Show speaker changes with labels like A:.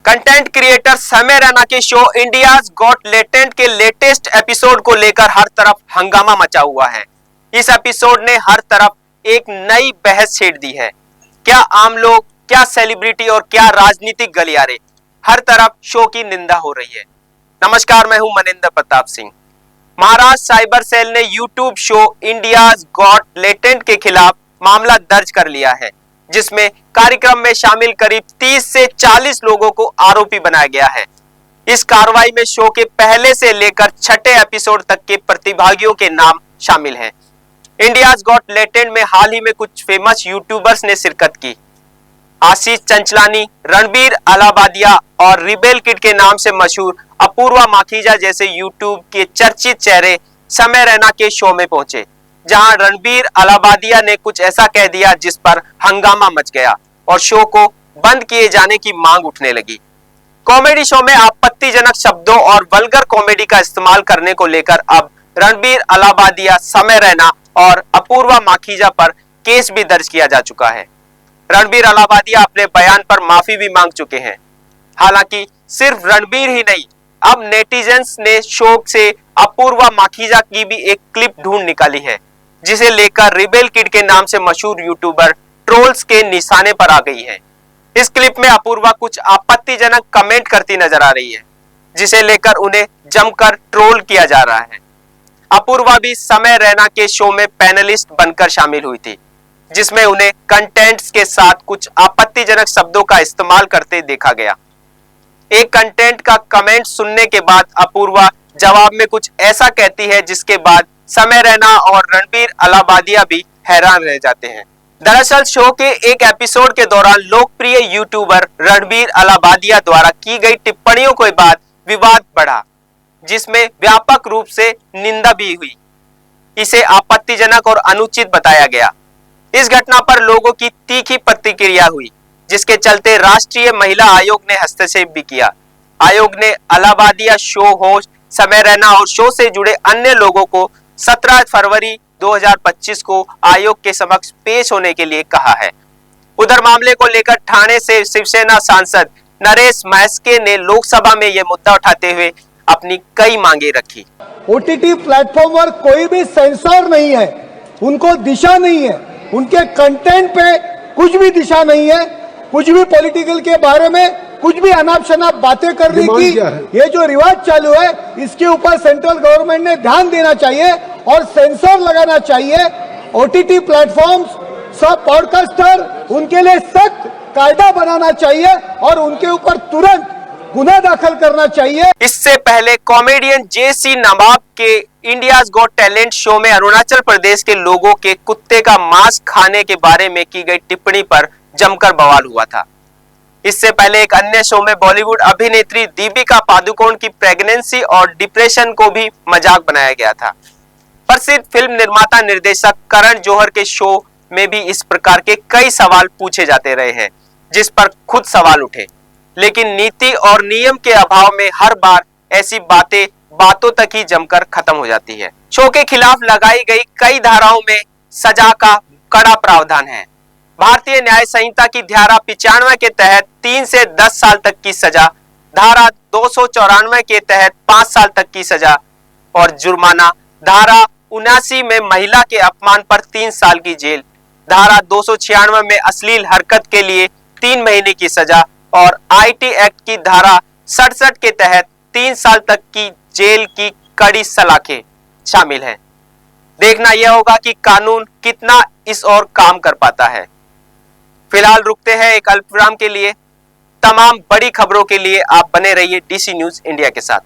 A: Content creator समय रैना के show India's got talent के लेटेस्ट एपिसोड को लेकर हर तरफ हंगामा मचा हुआ है। इस एपिसोड ने हर तरफ एक नई बहस छेड़ दी है। क्या आम लोग, क्या सेलिब्रिटी और क्या राजनीतिक गलियारे, हर तरफ शो की निंदा हो रही है। नमस्कार, मैं हूं मनिंदर प्रताप सिंह। महाराष्ट्र साइबर सेल ने YouTube show India's got talent के खिलाफ मामला दर्ज कर लिया है, जिसमें कार्यक्रम में शामिल करीब 30 से 40 लोगों को आरोपी बनाया गया है। इस कार्रवाई में शो के पहले से लेकर छठे एपिसोड तक के प्रतिभागियों के नाम शामिल हैं। इंडियाज गॉट टैलेंट में हाल ही में कुछ फेमस यूट्यूबर्स ने शिरकत की। आशीष चंचलानी, रणबीर अलाहाबादिया और रिबेल किड के नाम से मशहूर अपूर्वा माखीजा जैसे यूट्यूब के चर्चित चेहरे समय रैना के शो में पहुंचे, जहां रणबीर अलाहाबादिया ने कुछ ऐसा कह दिया जिस पर हंगामा मच गया और शो को बंद किए जाने की मांग उठने लगी। कॉमेडी शो में आपत्तिजनक शब्दों और वल्गर कॉमेडी का इस्तेमाल करने को लेकर अब रणबीर अलाहाबादिया, समय रैना और अपूर्वा माखीजा पर केस भी दर्ज किया जा चुका है। रणबीर अलाहाबादिया अपने बयान पर माफी भी मांग चुके हैं। हालांकि सिर्फ रणबीर ही नहीं, अब नेटिजन्स ने शो से अपूर्वा माखीजा की भी एक क्लिप ढूंढ निकाली है, जिसे लेकर रिबेल किड के नाम से मशहूर यूट्यूबर ट्रोल्स के निशाने पर आ गई है। इस क्लिप में अपूर्वा कुछ आपत्तिजनक कमेंट करती नजर आ रही है, जिसे लेकर उन्हें जमकर ट्रोल किया जा रहा है। अपूर्वा भी समय रैना के शो में पैनलिस्ट बनकर शामिल हुई थी, जिसमें उन्हें कंटेंट्स के साथ कुछ आपत्तिजनक शब्दों का इस्तेमाल करते देखा गया। एक कंटेंट का कमेंट सुनने के बाद अपूर्वा जवाब में कुछ ऐसा कहती है, जिसके बाद समय रैना और रणबीर अलाहाबादिया भी हैरान रह जाते हैं। दरअसल शो के एक एपिसोड के दौरान लोकप्रिय यूट्यूबर रणबीर अलाहाबादिया द्वारा की गई टिप्पणियों के बाद विवाद बढ़ा, जिसमें व्यापक रूप से निंदा भी हुई। इसे आपत्तिजनक और अनुचित बताया गया। इस घटना पर लोगों की तीखी प्रतिक्रिया हुई, जिसके चलते राष्ट्रीय महिला आयोग ने हस्तक्षेप भी किया। आयोग ने अलाहाबादिया, शो होस्ट समय रैना और शो से जुड़े अन्य लोगों को 17 फरवरी 2025 को आयोग के समक्ष पेश होने के लिए कहा है। उधर मामले को लेकर ठाणे से शिवसेना सांसद नरेश मैस्के ने लोकसभा में यह मुद्दा उठाते हुए अपनी कई मांगे रखी।
B: ओटीटी प्लेटफॉर्म पर कोई भी सेंसर नहीं है, उनको दिशा नहीं है, उनके कंटेंट पे कुछ भी दिशा नहीं है। कुछ भी पॉलिटिकल के बारे में कुछ भी अनाप शनाप बातें करने की ये जो रिवाज चालू है, इसके ऊपर सेंट्रल गवर्नमेंट ने ध्यान देना चाहिए और सेंसर लगाना चाहिए। ओटीटी प्लेटफॉर्म्स, सब पॉडकास्टर, उनके लिए सख्त कायदा बनाना चाहिए और उनके ऊपर तुरंत गुना दाखिल करना चाहिए।
A: इससे पहले कॉमेडियन जेसी नवाब के इंडियाज गॉट टैलेंट शो में अरुणाचल प्रदेश के लोगों के कुत्ते का मांस खाने के बारे में की गई टिप्पणी पर जमकर बवाल हुआ था। इससे पहले एक अन्य शो में बॉलीवुड अभिनेत्री दीपिका पादुकोण की प्रेगनेंसी और डिप्रेशन को भी मजाक बनाया गया था। प्रसिद्ध फिल्म निर्माता निर्देशक करण जौहर के शो में भी इस प्रकार के कई सवाल पूछे जाते रहे हैं, जिस पर खुद सवाल उठे, लेकिन नीति और नियम के अभाव में हर बार ऐसी बातें बातों तक ही जमकर खत्म हो जाती है। शो के खिलाफ लगाई गई कई धाराओं में सजा का कड़ा प्रावधान है। भारतीय न्याय संहिता की धारा 95 के तहत 3 से 10 साल तक की सजा, धारा 294 के तहत 5 साल तक की सजा और जुर्माना, धारा 79 में महिला के अपमान पर 3 साल की जेल, धारा 296 में अश्लील हरकत के लिए 3 महीने की सजा और आईटी एक्ट की धारा 67 के तहत 3 साल तक की जेल की कड़ी सलाखें शामिल हैं। देखना यह होगा कि कानून कितना इस ओर काम कर पाता है। फिलहाल रुकते हैं एक अल्पविराम के लिए। तमाम बड़ी खबरों के लिए आप बने रहिए डीसी न्यूज इंडिया के साथ।